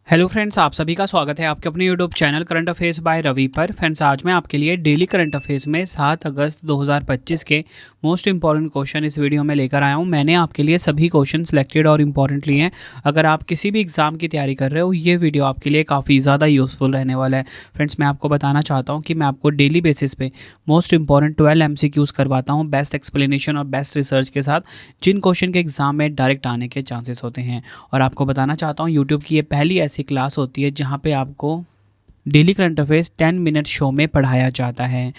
Hello friends, आप सभी का स्वागत है आपके अपने YouTube channel current affairs by Ravi पर। फ्रेंड्स, आज मैं आपके लिए डेली करंट अफेयर्स में 7 अगस्त 2025 के मोस्ट इंपॉर्टेंट क्वेश्चन इस वीडियो में लेकर आया हूं। मैंने आपके लिए सभी क्वेश्चन सिलेक्टेड और इम्पॉर्टेंट लिए हैं। अगर आप किसी भी एग्जाम की तैयारी कर रहे हो, ये वीडियो आपके लिए काफ़ी ज़्यादा यूज़फुल रहने वाला है। फ्रेंड्स, मैं आपको बताना चाहता हूँ कि मैं आपको डेली बेसिस पे मोस्ट इंपॉर्टेंट 12 MCQs करवाता हूँ बेस्ट एक्सप्लेनेशन और बेस्ट रिसर्च के साथ, जिन क्वेश्चन के एग्जाम में डायरेक्ट आने के चांसेस होते हैं। और आपको बताना चाहता हूँ, यूट्यूब की ये पहली ऐसी क्लास होती है जहाँ पे आपको daily current affairs 10 minute show में पढ़ाया जाता है।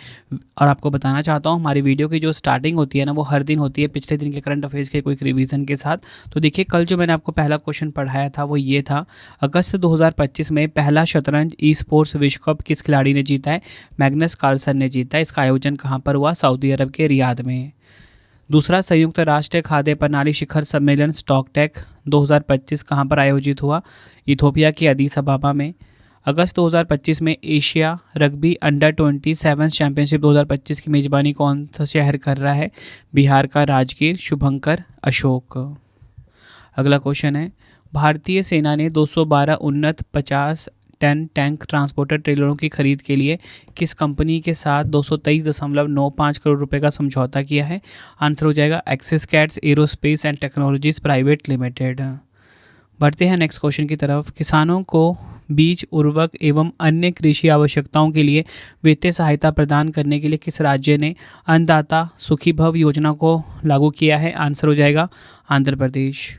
और आपको बताना चाहता हूँ, हमारी वीडियो की जो स्टार्टिंग होती है ना, वो हर दिन होती है पिछले दिन के करंट अफेयर्स के कोई रिवीजन के साथ। तो देखिए, कल जो मैंने आपको पहला क्वेश्चन पढ़ाया था वो ये था, अगस्त 2025 में पहला शतरंज ई स्पोर्ट्स विश्व कप किस खिलाड़ी ने जीता है? मैग्नस कार्लसन ने जीता है। इसका आयोजन कहाँ पर हुआ? सऊदी अरब के रियाद में। दूसरा, संयुक्त राष्ट्र खाद्य प्रणाली शिखर सम्मेलन स्टॉकटेक 2025 कहाँ पर आयोजित हुआ? इथोपिया के अदीस अबाबा में। अगस्त 2025 में एशिया रग्बी अंडर 27 चैंपियनशिप 2025 की मेज़बानी कौन सा शहर कर रहा है? बिहार का राजगीर। शुभंकर अशोक। अगला क्वेश्चन है, भारतीय सेना ने 212 उन्नत 50 टन टैंक ट्रांसपोर्टर ट्रेलरों की खरीद के लिए किस कंपनी के साथ 223.95 करोड़ रुपए का समझौता किया है? आंसर हो जाएगा axis cats aerospace and technologies private limited. बढ़ते हैं नेक्स्ट क्वेश्चन की तरफ। किसानों को बीज, उर्वरक एवं अन्य कृषि आवश्यकताओं के लिए वित्तीय सहायता प्रदान करने के लिए किस राज्य ने अन्नदाता सुखीभव योजना को लागू किया है? आंसर हो जाएगा आंध्र प्रदेश।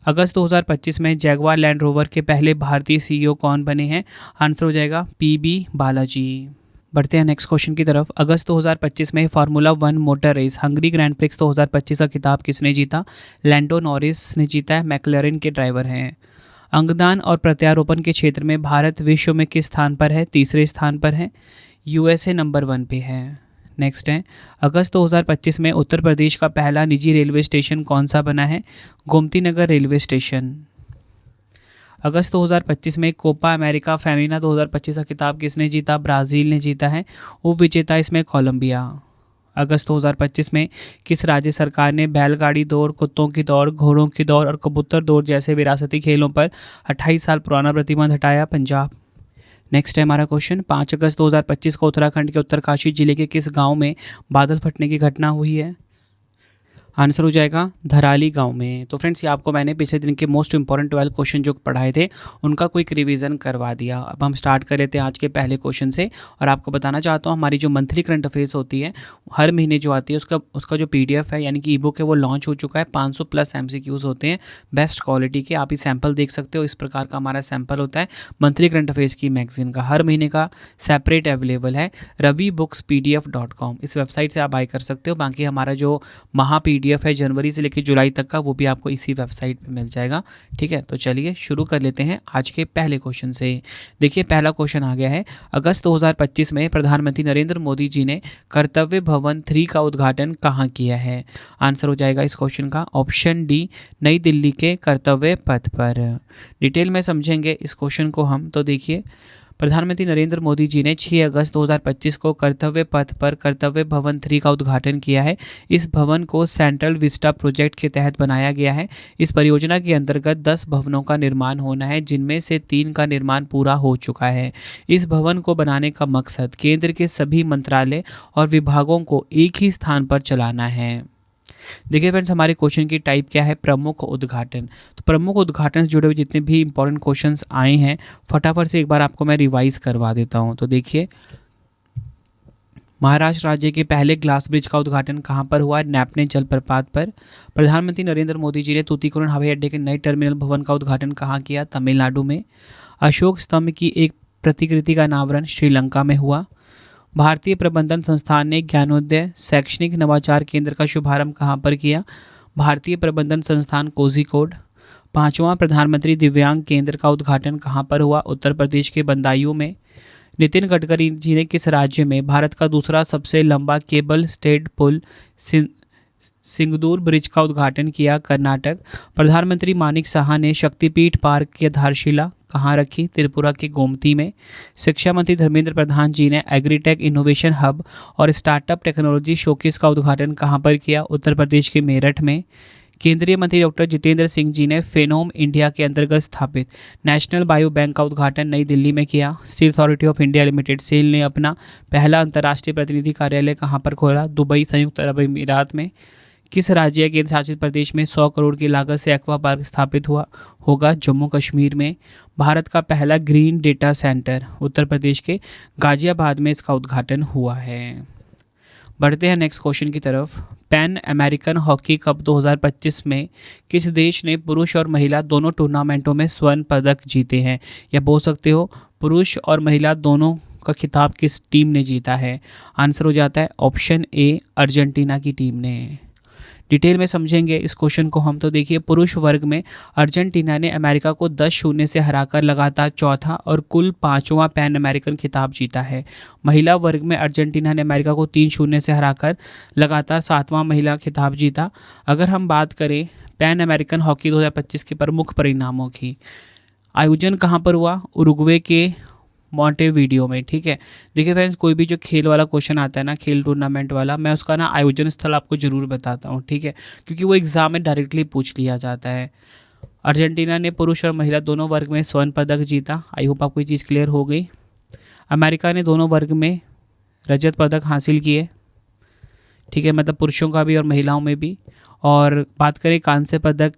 अगस्त 2025 में जैगवार लैंड रोवर के पहले भारतीय CEO कौन बने हैं? आंसर हो जाएगा PB बालाजी। बढ़ते हैं नेक्स्ट क्वेश्चन की तरफ। अगस्त 2025 में formula 1 motor race Hungary grand prix 2025 का खिताब किसने जीता? लैंडो नॉरिस ने जीता है, मैक्लेरन के ड्राइवर हैं। अंगदान और प्रत्यारोपण के क्षेत्र में भारत विश्व में किस स्थान पर है? तीसरे स्थान पर है। USA नंबर 1 पे है। नेक्स्ट है, अगस्त 2025 में उत्तर प्रदेश का पहला निजी रेलवे स्टेशन कौन सा बना है? Gomti Nagar railway station. अगस्त 2025 में कोपा अमेरिका फेमिना 2025 का खिताब किसने जीता? ब्राज़ील ने जीता है। उप विजेता इसमें कोलंबिया। अगस्त 2025 में किस राज्य सरकार ने बैलगाड़ी दौड़, कुत्तों की दौड़, घोड़ों की दौड़ और कबूतर दौड़ जैसे विरासती खेलों पर 28 साल पुराना प्रतिबंध हटाया? पंजाब। नेक्स्ट है हमारा क्वेश्चन, 5 अगस्त 2025 को उत्तराखंड के उत्तरकाशी जिले के किस गांव में बादल फटने की घटना हुई है? आंसर हो जाएगा धराली गांव में। तो फ्रेंड्स, ये आपको मैंने पिछले दिन के मोस्ट इंपॉर्टेंट 12 क्वेश्चन जो पढ़ाए थे उनका क्विक रिवीजन करवा दिया। अब हम स्टार्ट कर लेते हैं आज के पहले क्वेश्चन से। और आपको बताना चाहता हूँ, हमारी जो मंथली करंट अफेयर्स होती है हर महीने जो आती है, उसका जो PDF है यानी कि ईबुक है वो लॉन्च हो चुका है। 500 प्लस MCQs होते हैं बेस्ट क्वालिटी के। आप ये सैम्पल देख सकते हो, इस प्रकार का हमारा सैम्पल होता है मंथली करंट अफेयर्स की मैगजीन का। हर महीने का सेपरेट अवेलेबल है ravibookspdf.com। इस वेबसाइट से आप बाय कर सकते हो। बाकी हमारा जो महा PDF है जनवरी से लेकर जुलाई तक का, वो भी आपको इसी वेबसाइट पे मिल जाएगा। ठीक है, तो चलिए शुरू कर लेते हैं आज के पहले क्वेश्चन से। देखिए, पहला क्वेश्चन आ गया है, अगस्त 2025 में प्रधानमंत्री नरेंद्र मोदी जी ने कर्तव्य भवन 3 का उद्घाटन कहाँ किया है? आंसर हो जाएगा इस क्वेश्चन का ऑप्शन डी, नई दिल्ली के कर्तव्य पथ पर। डिटेल में समझेंगे इस क्वेश्चन को हम। तो देखिए, प्रधानमंत्री नरेंद्र मोदी जी ने 6 अगस्त 2025 को कर्तव्य पथ पर कर्तव्य भवन 3 का उद्घाटन किया है। इस भवन को सेंट्रल विस्टा प्रोजेक्ट के तहत बनाया गया है। इस परियोजना के अंतर्गत 10 भवनों का निर्माण होना है, जिनमें से 3 का निर्माण पूरा हो चुका है। इस भवन को बनाने का मकसद केंद्र के सभी मंत्रालय और विभागों को एक ही स्थान पर चलाना है। देखिए फ्रेंड्स, हमारे क्वेश्चन की टाइप क्या है? प्रमुख उद्घाटन। तो प्रमुख उद्घाटन से जुड़े हुए जितने भी इंपॉर्टेंट क्वेश्चंस आए हैं, फटाफट से एक बार आपको मैं रिवाइज करवा देता हूं। तो देखिए, महाराष्ट्र राज्य के पहले ग्लास ब्रिज का उद्घाटन कहाँ पर हुआ? नैपने जलप्रपात पर। प्रधानमंत्री नरेंद्र मोदी जी ने तूतीकोरिन हवाई अड्डे के नए टर्मिनल भवन का उद्घाटन कहाँ किया? तमिलनाडु में। अशोक स्तंभ की एक प्रतिकृति का अनावरण श्रीलंका में हुआ। भारतीय प्रबंधन संस्थान ने ज्ञानोदय शैक्षणिक नवाचार केंद्र का शुभारंभ कहाँ पर किया? भारतीय प्रबंधन संस्थान कोझिकोड। 5वां प्रधानमंत्री दिव्यांग केंद्र का उद्घाटन कहाँ पर हुआ? उत्तर प्रदेश के बदायूं में। नितिन गडकरी जी ने किस राज्य में भारत का दूसरा सबसे लंबा केबल स्टेड पुल सिंगदूर ब्रिज का उद्घाटन किया? कर्नाटक। प्रधानमंत्री मानिक साहा ने शक्तिपीठ पार्क की आधारशिला कहाँ रखी? त्रिपुरा के गोमती में। शिक्षा मंत्री धर्मेंद्र प्रधान जी ने एग्रीटेक इनोवेशन हब और स्टार्टअप टेक्नोलॉजी शोकेस का उद्घाटन कहाँ पर किया? उत्तर प्रदेश के मेरठ में। केंद्रीय मंत्री डॉक्टर जितेंद्र सिंह जी ने फेनोम इंडिया के अंतर्गत स्थापित नेशनल बायो बैंक का उद्घाटन नई दिल्ली में किया। Steel Authority of India Limited SAIL ने अपना पहला अंतर्राष्ट्रीय प्रतिनिधि कार्यालय कहाँ पर खोला? दुबई, संयुक्त अरब अमीरात में। किस राज्य या केंद्र शासित प्रदेश में 100 करोड़ की लागत से एक्वा पार्क स्थापित हुआ होगा? जम्मू कश्मीर में। भारत का पहला green data centre Uttar Pradesh के गाजियाबाद में इसका उद्घाटन हुआ है। बढ़ते हैं नेक्स्ट क्वेश्चन की तरफ। पैन अमेरिकन हॉकी कप 2025 में किस देश ने पुरुष और महिला दोनों टूर्नामेंटों में स्वर्ण पदक जीते हैं? या बोल सकते हो पुरुष और महिला दोनों का खिताब किस टीम ने जीता है? आंसर हो जाता है ऑप्शन ए, अर्जेंटीना की टीम ने। डिटेल में समझेंगे इस क्वेश्चन को हम। तो देखिए, पुरुष वर्ग में अर्जेंटीना ने अमेरिका को 10-0 से हराकर लगातार चौथा और कुल 5वां पैन अमेरिकन खिताब जीता है। महिला वर्ग में अर्जेंटीना ने अमेरिका को 3-0 से हराकर लगातार 7वां महिला खिताब जीता। अगर हम बात करें पैन अमेरिकन हॉकी 2025 के प्रमुख परिणामों की, आयोजन कहाँ पर हुआ? उरुग्वे के मॉन्टेवीडियो में। ठीक है, देखिए फ्रेंड्स, कोई भी जो खेल वाला क्वेश्चन आता है ना, खेल टूर्नामेंट वाला, मैं उसका ना आयोजन स्थल आपको ज़रूर बताता हूँ। ठीक है, क्योंकि वो एग्जाम में डायरेक्टली पूछ लिया जाता है। अर्जेंटीना ने पुरुष और महिला दोनों वर्ग में स्वर्ण पदक जीता। आई होप आपको ये चीज़ क्लियर हो गई। अमेरिका ने दोनों वर्ग में रजत पदक हासिल किए। ठीक है, मतलब पुरुषों का भी और महिलाओं में भी। और बात करें कांस्य पदक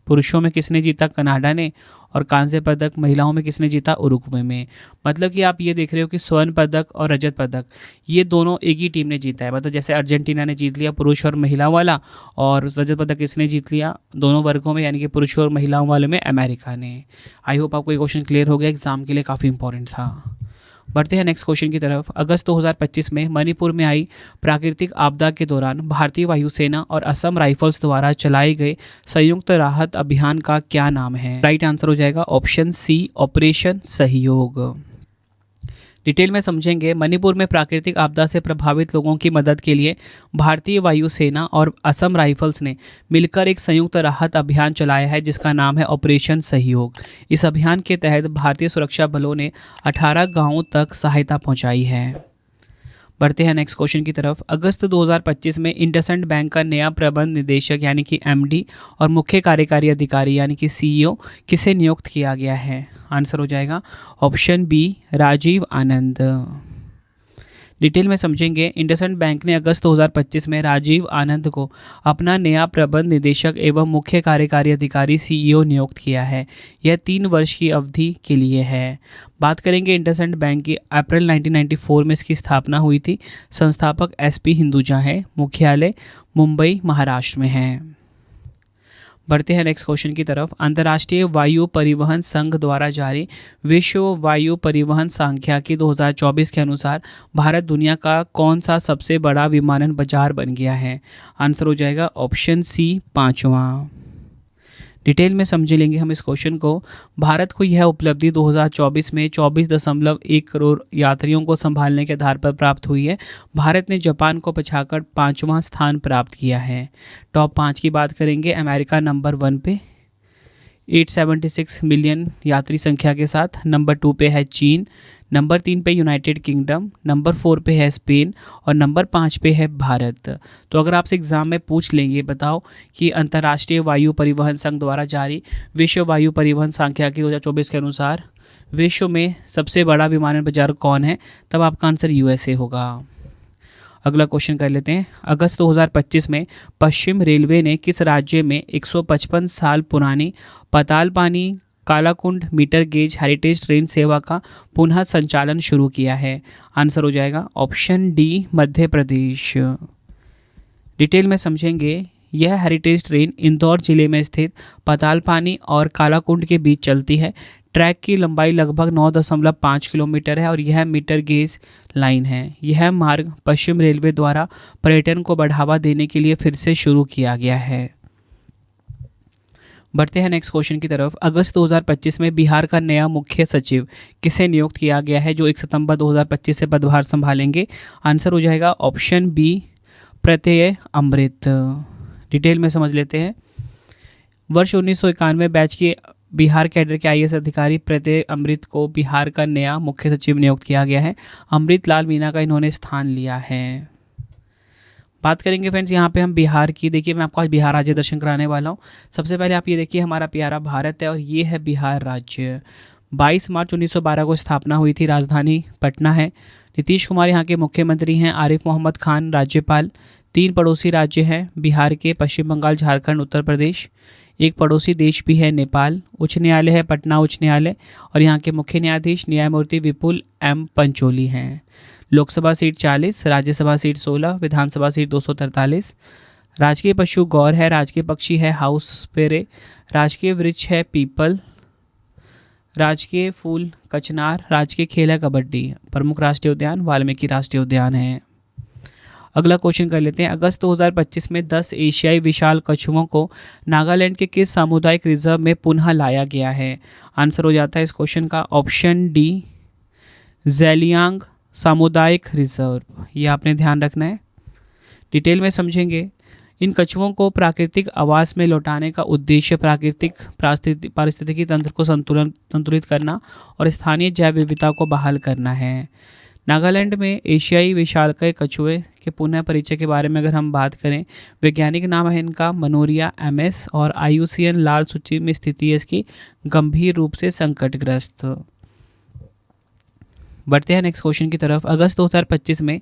पुरुषों में किसने जीता? कनाडा ने। और कांस्य पदक महिलाओं में किसने जीता? उरुग्वे में। मतलब कि आप ये देख रहे हो कि स्वर्ण पदक और रजत पदक ये दोनों एक ही टीम ने जीता है। मतलब जैसे अर्जेंटीना ने जीत लिया पुरुष और महिला वाला, और रजत पदक किसने जीत लिया? दोनों वर्गों में, यानी कि पुरुषों और महिलाओं वाले में अमेरिका ने। आई होप आपको ये क्वेश्चन क्लियर हो गया, एग्जाम के लिए काफ़ी इंपॉर्टेंट था। बढ़ते हैं नेक्स्ट क्वेश्चन की तरफ। अगस्त 2025 में मणिपुर में आई प्राकृतिक आपदा के दौरान भारतीय वायुसेना और असम राइफल्स द्वारा चलाए गए संयुक्त राहत अभियान का क्या नाम है? राइट आंसर हो जाएगा ऑप्शन सी, ऑपरेशन सहयोग। डिटेल में समझेंगे। मणिपुर में प्राकृतिक आपदा से प्रभावित लोगों की मदद के लिए भारतीय वायुसेना और असम राइफल्स ने मिलकर एक संयुक्त राहत अभियान चलाया है जिसका नाम है ऑपरेशन सहयोग। इस अभियान के तहत भारतीय सुरक्षा बलों ने 18 गांवों तक सहायता पहुंचाई है। बढ़ते हैं नेक्स्ट क्वेश्चन की तरफ। अगस्त 2025 में इंडसइंड बैंक का नया प्रबंध निदेशक यानी कि एमडी और मुख्य कार्यकारी अधिकारी यानी कि सीईओ किसे नियुक्त किया गया है? आंसर हो जाएगा ऑप्शन बी, राजीव आनंद। डिटेल में समझेंगे। इंडसइंड बैंक ने अगस्त 2025 में राजीव आनंद को अपना नया प्रबंध निदेशक एवं मुख्य कार्यकारी अधिकारी सीईओ नियुक्त किया है। यह 3 वर्ष की अवधि के लिए है। बात करेंगे इंडसइंड बैंक की। अप्रैल 1994 में इसकी स्थापना हुई थी। संस्थापक एसपी हिंदुजा है। मुख्यालय मुंबई, महाराष्ट्र में है। बढ़ते हैं नेक्स्ट क्वेश्चन की तरफ। अंतर्राष्ट्रीय वायु परिवहन संघ द्वारा जारी विश्व वायु परिवहन सांख्यिकी 2024 के अनुसार भारत दुनिया का कौन सा सबसे बड़ा विमानन बाजार बन गया है? आंसर हो जाएगा ऑप्शन सी, 5वां। डिटेल में समझ लेंगे हम इस क्वेश्चन को। भारत को यह उपलब्धि 2024 में 24.1 करोड़ यात्रियों को संभालने के आधार पर प्राप्त हुई है। भारत ने जापान को पछाकर 5वां स्थान प्राप्त किया है। टॉप 5 की बात करेंगे। अमेरिका नंबर 1 पे 876 मिलियन यात्री संख्या के साथ। नंबर 2 पे है चीन। नंबर 3 पे यूनाइटेड किंगडम। नंबर 4 पे है स्पेन। और नंबर 5 पे है भारत। तो अगर आपसे एग्जाम में पूछ लेंगे, बताओ कि अंतर्राष्ट्रीय वायु परिवहन संघ द्वारा जारी विश्व वायु परिवहन सांख्यिकी 2024 के अनुसार विश्व में सबसे बड़ा विमानन बाजार कौन है, तब आपका आंसर यूएसए होगा। अगला क्वेश्चन कर लेते हैं। अगस्त 2025 में पश्चिम रेलवे ने किस राज्य में 155 साल पुरानी Patalpani Kalakund metre gauge heritage train सेवा का पुनः संचालन शुरू किया है? आंसर हो जाएगा option D, Madhya Pradesh. Detail में समझेंगे। यह हेरिटेज ट्रेन इंदौर जिले में स्थित पतालपानी और कालाकुंड के बीच चलती है। ट्रैक की लंबाई लगभग 9.5 किलोमीटर है और यह मीटर गेज लाइन है। यह मार्ग पश्चिम रेलवे द्वारा पर्यटन को बढ़ावा देने के लिए फिर से शुरू किया गया है। बढ़ते हैं नेक्स्ट क्वेश्चन की तरफ। अगस्त 2025 में बिहार का नया मुख्य सचिव किसे नियुक्त किया गया है जो 1 सितंबर 2025 से पदभार संभालेंगे? आंसर हो जाएगा ऑप्शन बी, प्रत्यय अमृत। डिटेल में समझ लेते हैं। वर्ष 1991 बैच के बिहार कैडर के आईएएस अधिकारी प्रत्यय अमृत को बिहार का नया मुख्य सचिव नियुक्त किया गया है। अमृत लाल मीणा का इन्होंने स्थान लिया है। बात करेंगे फ्रेंड्स यहाँ पे हम बिहार की। देखिए मैं आपको आज बिहार राज्य दर्शन कराने वाला हूँ। सबसे पहले आप ये देखिए, हमारा प्यारा भारत है और ये है बिहार राज्य। 22 मार्च 1912 को स्थापना हुई थी, राजधानी पटना है। नीतीश कुमार यहाँ के मुख्यमंत्री हैं, आरिफ मोहम्मद खान राज्यपाल। 3 पड़ोसी राज्य हैं बिहार के, पश्चिम बंगाल, झारखंड, उत्तर प्रदेश। एक पड़ोसी देश भी है नेपाल। उच्च न्यायालय है पटना उच्च न्यायालय और यहाँ के मुख्य न्यायाधीश न्यायमूर्ति विपुल एम पंचोली हैं। लोकसभा सीट 40, राज्यसभा सीट 16, विधानसभा सीट 243। राजकीय पशु गौर है, राजकीय पक्षी है हाउस स्पेरे, राजकीय वृक्ष है पीपल, राजकीय फूल कचनार, राजकीय खेल है कबड्डी। प्रमुख राष्ट्रीय उद्यान वाल्मीकि राष्ट्रीय उद्यान है। अगला क्वेश्चन कर लेते हैं। अगस्त 2025 में 10 एशियाई विशाल कछुओं को नागालैंड के किस सामुदायिक रिजर्व में पुनः लाया गया है? आंसर हो जाता है इस क्वेश्चन का ऑप्शन डी, ज़ेलियांग सामुदायिक रिजर्व। ये आपने ध्यान रखना है। डिटेल में समझेंगे। इन कछुओं को प्राकृतिक आवास में लौटाने का उद्देश्य प्राकृतिक पारिस्थितिकी तंत्र को संतुलित करना और स्थानीय जैव विविधता को बहाल करना है। नागालैंड में एशियाई विशालकाय कछुए के पुनः परिचय के बारे में अगर हम बात करें, वैज्ञानिक नाम है इनका मनोरिया एमएस और IUCN लाल सूची में स्थिति है इसकी गंभीर रूप से संकटग्रस्त। बढ़ते हैं नेक्स्ट क्वेश्चन की तरफ। अगस्त 2025 में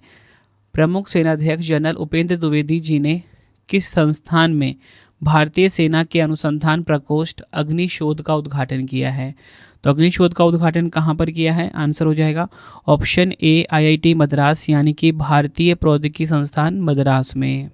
प्रमुख सेनाध्यक्ष जनरल उपेंद्र द्विवेदी जी ने किस संस्थान में भारतीय सेना के अनुसंधान प्रकोष्ठ अग्निशोध का उद्घाटन किया है? तो अग्निशोध का उद्घाटन कहाँ पर किया है? आंसर हो जाएगा ऑप्शन ए, IIT मद्रास यानी कि भारतीय प्रौद्योगिकी संस्थान मद्रास में।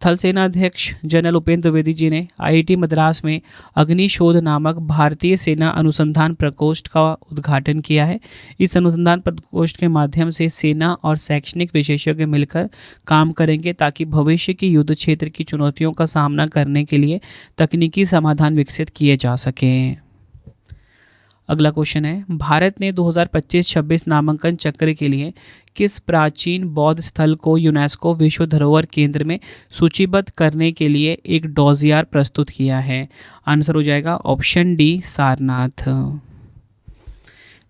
थल सेना अध्यक्ष जनरल उपेंद्र द्विवेदी जी ने IIT मद्रास में अग्निशोध नामक भारतीय सेना अनुसंधान प्रकोष्ठ का उद्घाटन किया है। इस अनुसंधान प्रकोष्ठ के माध्यम से सेना और शैक्षणिक विशेषज्ञ मिलकर काम करेंगे ताकि भविष्य की युद्ध क्षेत्र की चुनौतियों का सामना करने के लिए तकनीकी समाधान विकसित किए जा सकें। अगला क्वेश्चन है, भारत ने 2025-26 नामांकन चक्र के लिए किस प्राचीन बौद्ध स्थल को यूनेस्को विश्व धरोहर केंद्र में सूचीबद्ध करने के लिए एक डोजियर प्रस्तुत किया है? आंसर हो जाएगा ऑप्शन डी, सारनाथ।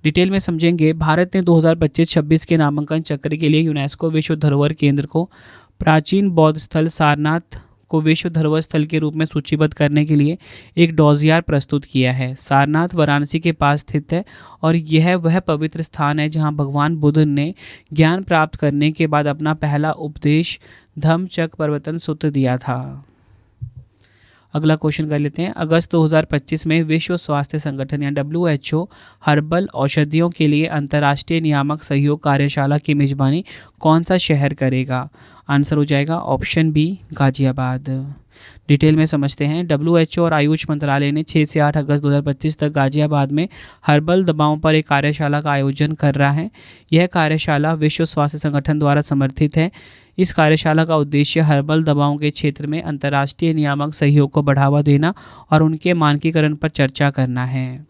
डिटेल में समझेंगे। भारत ने 2025-26 के नामांकन चक्र के लिए यूनेस्को विश्व धरोहर केंद्र को प्राचीन बौद्ध स्थल सारनाथ को विश्व धरोहर स्थल के रूप में सूचीबद्ध करने के लिए एक डोजियर प्रस्तुत किया है। सारनाथ वाराणसी के पास स्थित है और यह वह पवित्र स्थान है जहां भगवान बुद्ध ने ज्ञान प्राप्त करने के बाद अपना पहला उपदेश धम्मचक्र प्रवर्तन सूत्र दिया था। अगला क्वेश्चन कर लेते हैं। अगस्त 2025 में विश्व स्वास्थ्य संगठन या WHO हर्बल औषधियों के लिए अंतर्राष्ट्रीय नियामक सहयोग कार्यशाला की मेजबानी कौन सा शहर करेगा? आंसर हो जाएगा ऑप्शन बी, गाजियाबाद। डिटेल में समझते हैं। WHO और आयुष मंत्रालय ने 6 से 8 अगस्त 2025 तक गाजियाबाद में हर्बल दवाओं पर एक कार्यशाला का आयोजन कर रहा है। यह कार्यशाला विश्व स्वास्थ्य संगठन द्वारा समर्थित है। इस कार्यशाला का उद्देश्य हर्बल दवाओं के क्षेत्र में अंतर्राष्ट्रीय नियामक सहयोग को बढ़ावा देना और उनके मानकीकरण पर चर्चा करना है।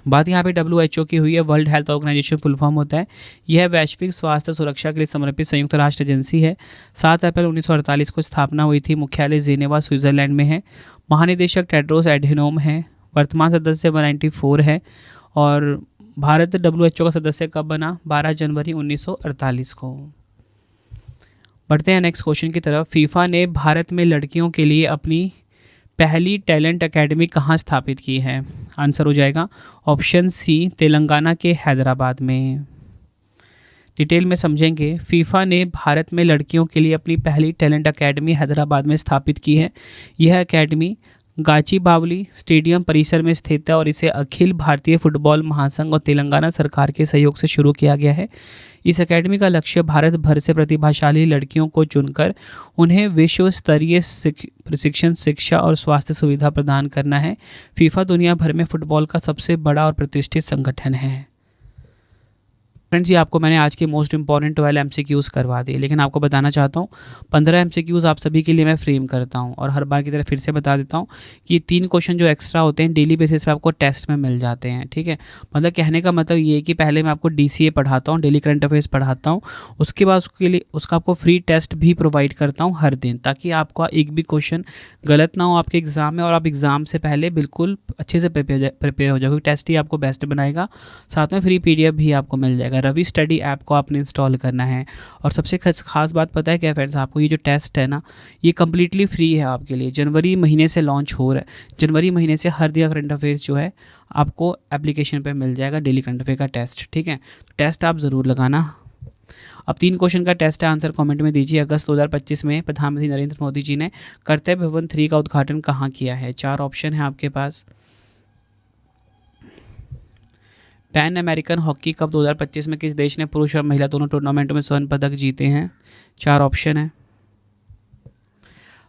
बात यहाँ पे WHO की हुई है। World Health Organization full form होता है। यह वैश्विक स्वास्थ्य सुरक्षा के लिए समर्पित संयुक्त राष्ट्र एजेंसी है। 7 अप्रैल 1948 को स्थापना हुई थी। मुख्यालय जेनेवा स्विट्जरलैंड में है। महानिदेशक टेड्रोस एडहेनोम है। वर्तमान सदस्य 194 है और भारत WHO का सदस्य कब बना? 12 जनवरी 1948 को। बढ़ते हैं नेक्स्ट क्वेश्चन की तरफ। फीफा ने भारत में लड़कियों के लिए अपनी पहली टैलेंट एकेडमी कहाँ स्थापित की है? आंसर हो जाएगा ऑप्शन सी, तेलंगाना के हैदराबाद में। डिटेल में समझेंगे। फीफा ने भारत में लड़कियों के लिए अपनी पहली टैलेंट एकेडमी हैदराबाद में स्थापित की है। यह एकेडमी गाचीबावली स्टेडियम परिसर में स्थित है और इसे अखिल भारतीय फुटबॉल महासंघ और तेलंगाना सरकार के सहयोग से शुरू किया गया है। इस एकेडमी का लक्ष्य भारत भर से प्रतिभाशाली लड़कियों को चुनकर उन्हें विश्व स्तरीय प्रशिक्षण, शिक्षा और स्वास्थ्य सुविधा प्रदान करना है। फीफा दुनिया भर में फुटबॉल का सबसे बड़ा और प्रतिष्ठित संगठन है। फ्रेंड्स, ये आपको मैंने आज के मोस्ट इंपॉर्टेंट 12 MCQs करवा दिए, लेकिन आपको बताना चाहता हूँ 15 MCQs आप सभी के लिए मैं फ्रेम करता हूँ और हर बार की तरह फिर से बता देता हूँ कि 3 क्वेश्चन जो एक्स्ट्रा होते हैं डेली बेसिस पे आपको टेस्ट में मिल जाते हैं। ठीक है, मतलब कहने का मतलब ये है कि पहले मैं आपको DCA पढ़ाता हूँ, डेली करंट अफेयर्स पढ़ाता हूँ, उसके बाद उसके लिए उसका आपको फ्री टेस्ट भी प्रोवाइड करता हूँ हर दिन, ताकि आपका एक भी क्वेश्चन गलत ना हो आपके एग्ज़ाम में और आप एग्ज़ाम से पहले बिल्कुल अच्छे से प्रिपेयर हो जाए, क्योंकि टेस्ट ही आपको बेस्ट बनाएगा। साथ में फ्री PDF भी आपको मिल जाएगा जाएगा। रवि स्टडी ऐप को आपने इंस्टॉल करना है। और सबसे खास बात पता है क्या फ्रेंड्स, आपको ये जो टेस्ट है ना, ये कम्प्लीटली फ्री है आपके लिए। जनवरी महीने से लॉन्च हो रहा है। जनवरी महीने से हर दिन करंट अफेयर्स जो है आपको एप्लीकेशन पे मिल जाएगा, डेली करंट अफेयर का टेस्ट। ठीक है, तो टेस्ट आप ज़रूर लगाना। अब 3 क्वेश्चन का टेस्ट है, आंसर कमेंट में दीजिए। अगस्त 2025 में प्रधानमंत्री नरेंद्र मोदी जी ने कर्तव्य भवन 3 का उद्घाटन कहाँ किया है? 4 ऑप्शन है आपके पास। पैन अमेरिकन हॉकी कप 2025 में किस देश ने पुरुष और महिला दोनों टूर्नामेंटों में स्वर्ण पदक जीते हैं? 4 ऑप्शन है।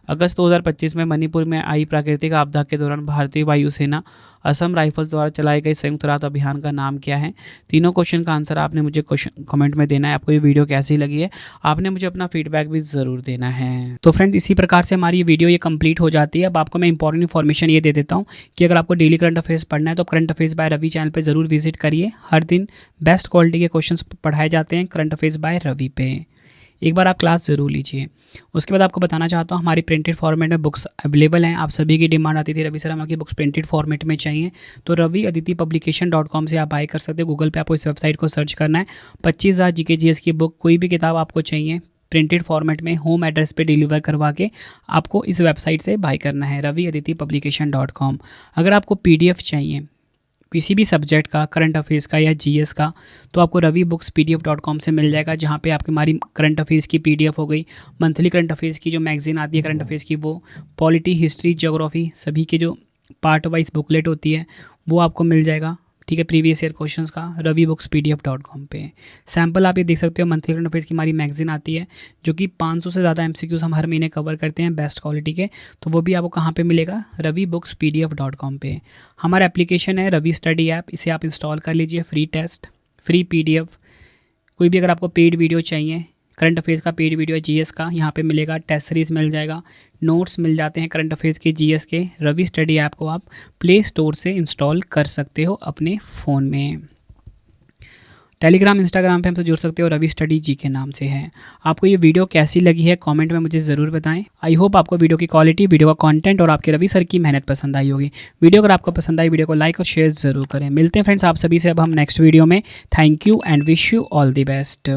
अगस्त 2025 में मणिपुर में आई प्राकृतिक आपदा के दौरान भारतीय वायुसेना असम राइफल्स द्वारा चलाए गए संयुक्त राहत अभियान का नाम क्या है? तीनों क्वेश्चन का आंसर आपने मुझे कमेंट में देना है। आपको ये वीडियो कैसी लगी है, आपने मुझे अपना फीडबैक भी ज़रूर देना है। तो फ्रेंड्स, इसी प्रकार से हमारी ये वीडियो ये कंप्लीट हो जाती है। अब आपको मैं इंपॉर्टेंट इन्फॉर्मेशन ये दे देता हूँ कि अगर आपको डेली करंट अफेयर्स पढ़ना है तो current affairs by Ravi channel पर ज़रूर विजिट करिए। हर दिन बेस्ट क्वालिटी के क्वेश्चन पढ़ाए जाते हैं करंट अफेयर्स बाय रवि पे। एक बार आप क्लास ज़रूर लीजिए। उसके बाद आपको बताना चाहता हूँ, हमारी प्रिंटेड फॉर्मेट में बुक्स अवेलेबल हैं। आप सभी की डिमांड आती थी रवि सर हमारी बुक्स प्रिंटेड फॉर्मेट में चाहिए, तो रवि अदिति पब्लिकेशन.com से आप बाय कर सकते हो। गूगल पे आपको इस वेबसाइट को सर्च करना है। 25,000 GK GS की बुक, कोई भी किताब आपको चाहिए प्रिंटेड फॉर्मेट में होम एड्रेस पे डिलीवर करवा के आपको इस वेबसाइट से बाय करना है, रवि अदिति पब्लिकेशन.com। अगर आपको PDF चाहिए किसी भी सब्जेक्ट का, करंट अफेयर्स का या GS का, तो आपको रवि बुक्स PDF.com से मिल जाएगा, जहाँ पे आपकी हमारी करंट अफेयर्स की PDF हो गई, मंथली करंट अफेयर्स की जो मैगजीन आती है करंट अफेयर्स की, वो पॉलिटी, हिस्ट्री, ज्योग्राफी सभी के जो पार्ट वाइज बुकलेट होती है वो आपको मिल जाएगा। ठीक है, प्रीवियस ईयर क्वेश्चंस का रवि बुक्स PDF.com पे। सैम्पल आप ये देख सकते हो, मंथली करंट अफेयर्स की हमारी मैगजीन आती है जो कि 500 से ज़्यादा MCQs हम हर महीने कवर करते हैं बेस्ट क्वालिटी के, तो वो भी आपको कहाँ पे मिलेगा? रवि बुक्स PDF.com पे। हमारा एप्लीकेशन है रवि स्टडी ऐप, इसे आप इंस्टॉल कर लीजिए। फ्री टेस्ट, फ्री PDF, कोई भी अगर आपको पेड वीडियो चाहिए, करंट अफेयर्स का पेड वीडियो है, GS का यहाँ पे मिलेगा, टेस्ट सीरीज मिल जाएगा, नोट्स मिल जाते हैं करंट अफेयर्स के, GS के। रवि स्टडी ऐप को आप प्ले स्टोर से इंस्टॉल कर सकते हो अपने फ़ोन में। टेलीग्राम, इंस्टाग्राम पे हमसे जुड़ सकते हो, रवि स्टडी जी के नाम से है। आपको ये वीडियो कैसी लगी है कमेंट में मुझे ज़रूर बताएं। आई होप आपको वीडियो की क्वालिटी, वीडियो का कंटेंट और आपके रवि सर की मेहनत पसंद आई होगी। वीडियो अगर आपको पसंद आई, वीडियो को लाइक और शेयर ज़रूर करें। मिलते हैं फ्रेंड्स आप सभी से अब हम नेक्स्ट वीडियो में। Thank you and wish you all the best.